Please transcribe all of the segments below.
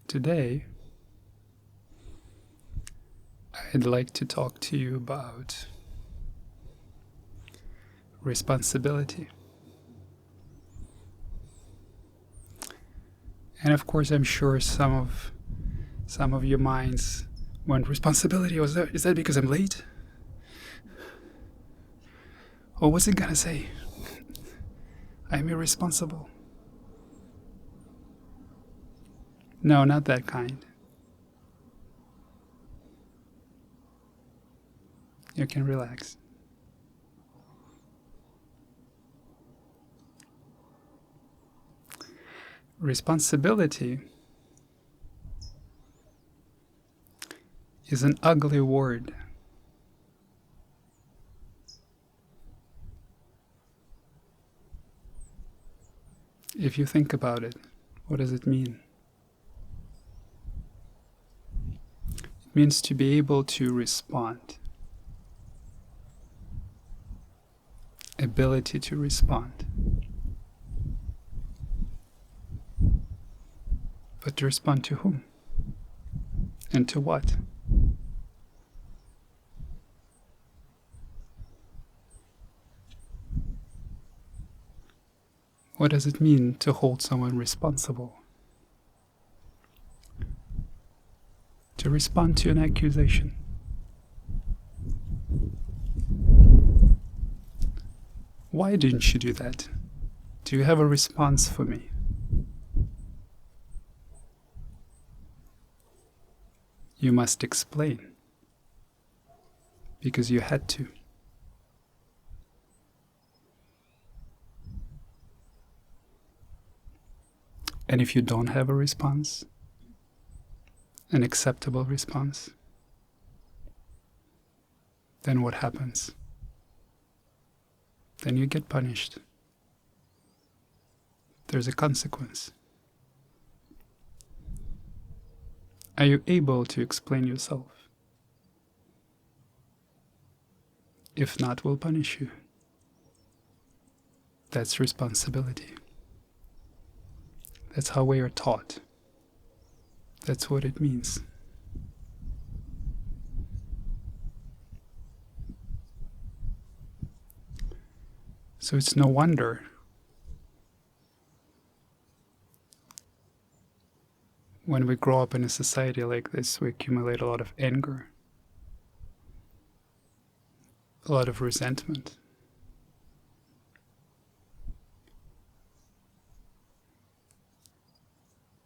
Today, I'd like to talk to you about responsibility. And of course, I'm sure some of your minds went, responsibility, is that because I'm late? Or what's it gonna say? I'm irresponsible. No, not that kind. You can relax. Responsibility is an ugly word. If you think about it, what does it mean? It means to be able to respond. Ability to respond. But to respond to whom? And to what? What does it mean to hold someone responsible? To respond to an accusation. Why didn't you do that? Do you have a response for me? You must explain. Because you had to. And if you don't have a response, an acceptable response, then what happens? Then you get punished. There's a consequence. Are you able to explain yourself? If not, we'll punish you. That's responsibility. That's how we are taught. That's what it means. So it's no wonder when we grow up in a society like this, we accumulate a lot of anger, a lot of resentment.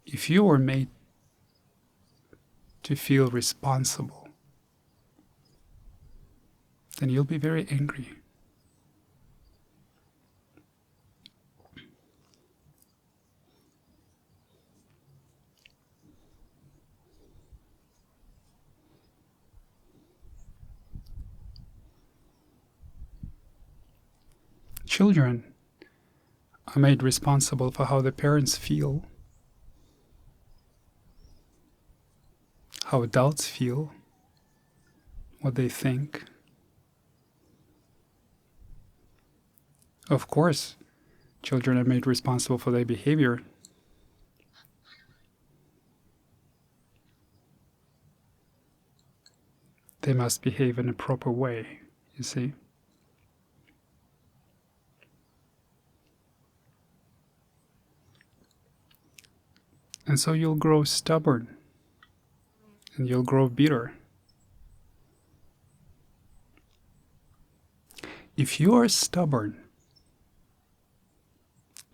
If you were made to feel responsible, then you'll be very angry. Children are made responsible for how their parents feel, how adults feel, what they think. Of course, children are made responsible for their behavior. They must behave in a proper way, you see. And so you'll grow stubborn, and you'll grow bitter. If you are stubborn,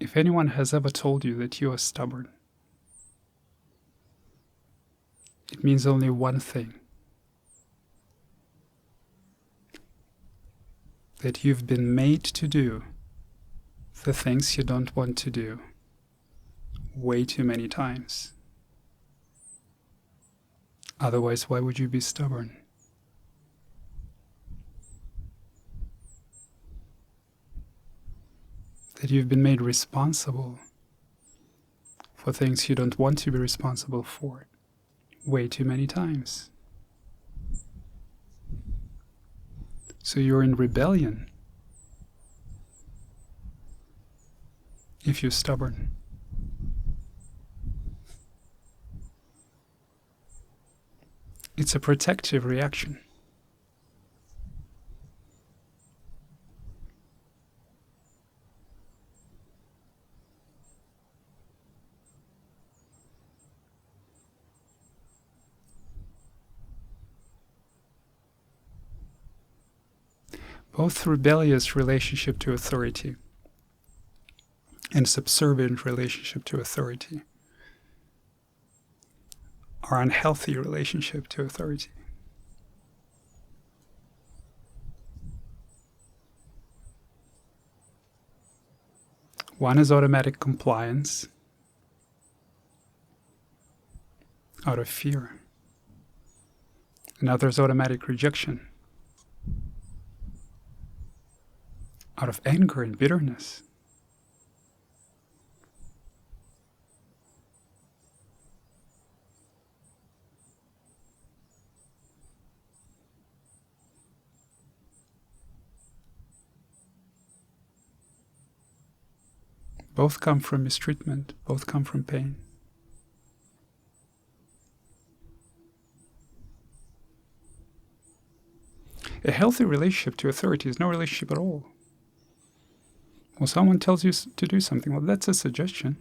if anyone has ever told you that you are stubborn, it means only one thing. That you've been made to do the things you don't want to do way too many times. Otherwise, why would you be stubborn? That you've been made responsible for things you don't want to be responsible for way too many times. So you're in rebellion if you're stubborn. It's a protective reaction. Both rebellious relationship to authority and subservient relationship to authority are unhealthy relationship to authority. One is automatic compliance out of fear. Another is automatic rejection out of anger and bitterness. Both come from mistreatment, both come from pain. A healthy relationship to authority is no relationship at all. Well, someone tells you to do something, well, that's a suggestion.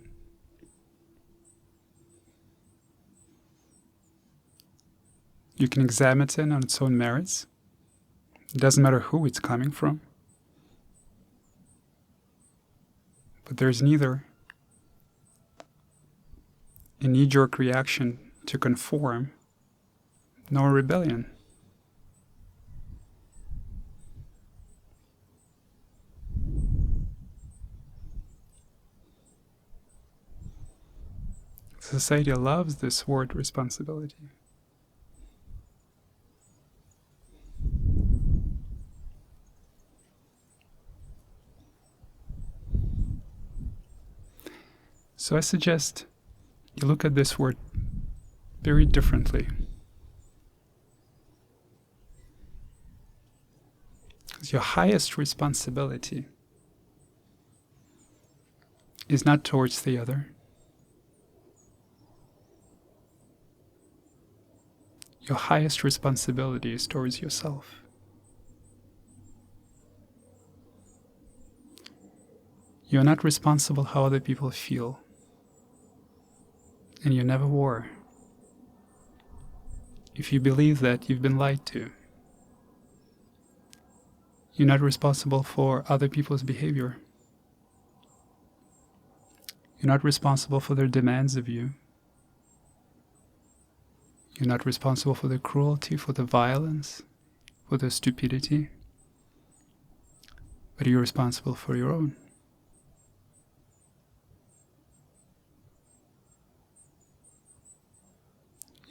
You can examine it on its own merits. It doesn't matter who it's coming from. But there's neither a knee-jerk reaction to conform nor rebellion. Society loves this word responsibility. So I suggest you look at this word very differently. Because your highest responsibility is not towards the other. Your highest responsibility is towards yourself. You're not responsible how other people feel. And you never were. If you believe that, you've been lied to. You're not responsible for other people's behavior. You're not responsible for their demands of you. You're not responsible for the cruelty, for the violence, for the stupidity. But you're responsible for your own.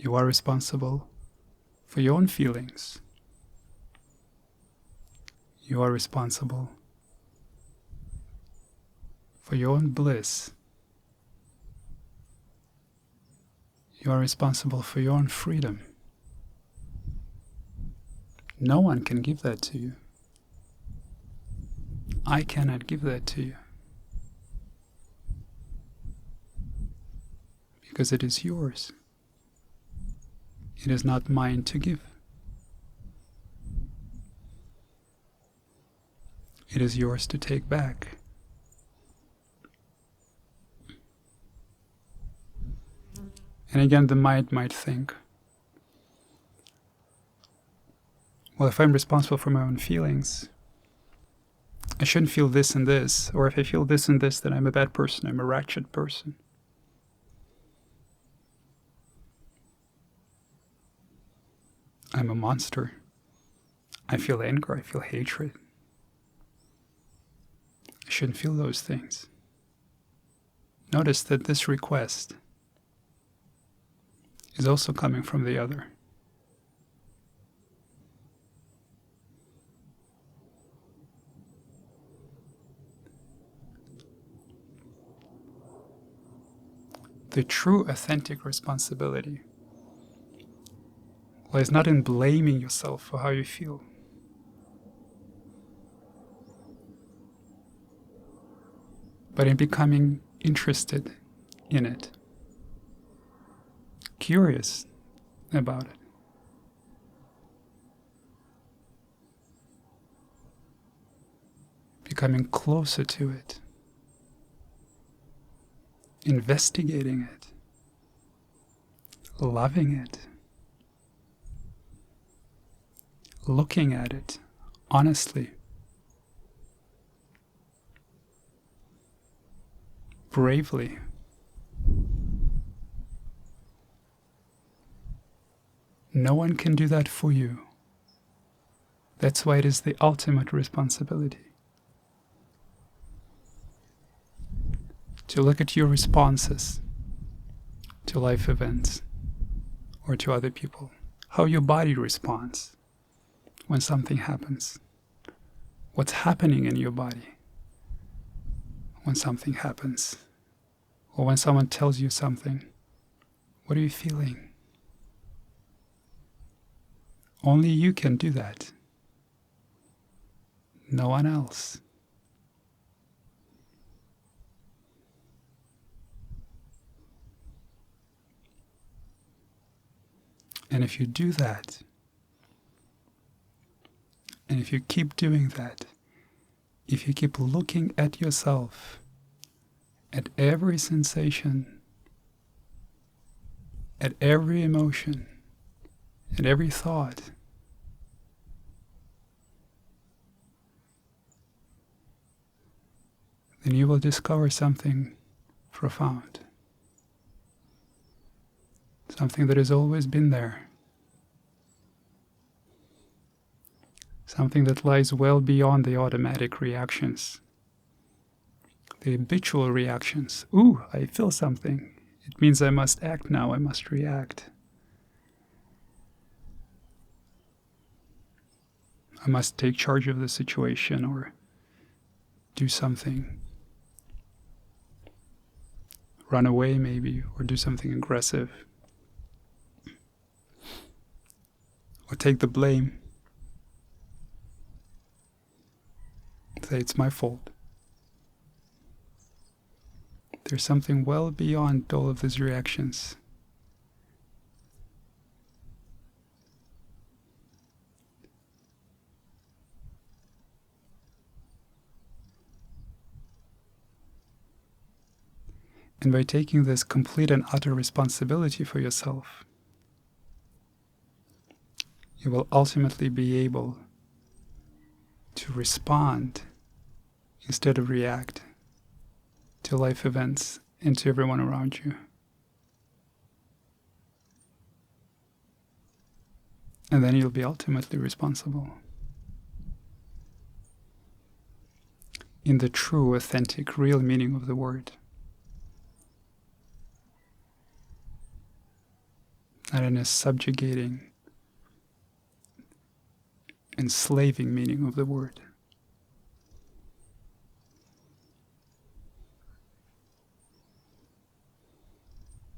You are responsible for your own feelings. You are responsible for your own bliss. You are responsible for your own freedom. No one can give that to you. I cannot give that to you. Because it is yours. It is not mine to give. It is yours to take back. And again, the mind might think, well, if I'm responsible for my own feelings, I shouldn't feel this and this. Or if I feel this and this, then I'm a bad person, I'm a wretched person. I'm a monster. I feel anger, I feel hatred. I shouldn't feel those things. Notice that this request is also coming from the other. The true authentic responsibility lies not in blaming yourself for how you feel, but in becoming interested in it, curious about it. becoming closer to it, investigating it, loving it, looking at it honestly, bravely. No one can do that for you. That's why it is the ultimate responsibility. To look at your responses to life events or to other people, how your body responds when something happens, what's happening in your body when something happens, or when someone tells you something, what are you feeling? Only you can do that. No one else. And if you do that, and if you keep doing that, if you keep looking at yourself, at every sensation, at every emotion, at every thought, then you will discover something profound. Something that has always been there. Something that lies well beyond the automatic reactions. The habitual reactions. Ooh, I feel something. It means I must act now, I must react. I must take charge of the situation or do something. Run away maybe, or do something aggressive. Or take the blame. Say it's my fault. There's something well beyond all of these reactions. And by taking this complete and utter responsibility for yourself, you will ultimately be able to respond instead of react to life events and to everyone around you. And then you'll be ultimately responsible. In the true, authentic, real meaning of the word. Not in a subjugating, enslaving meaning of the word.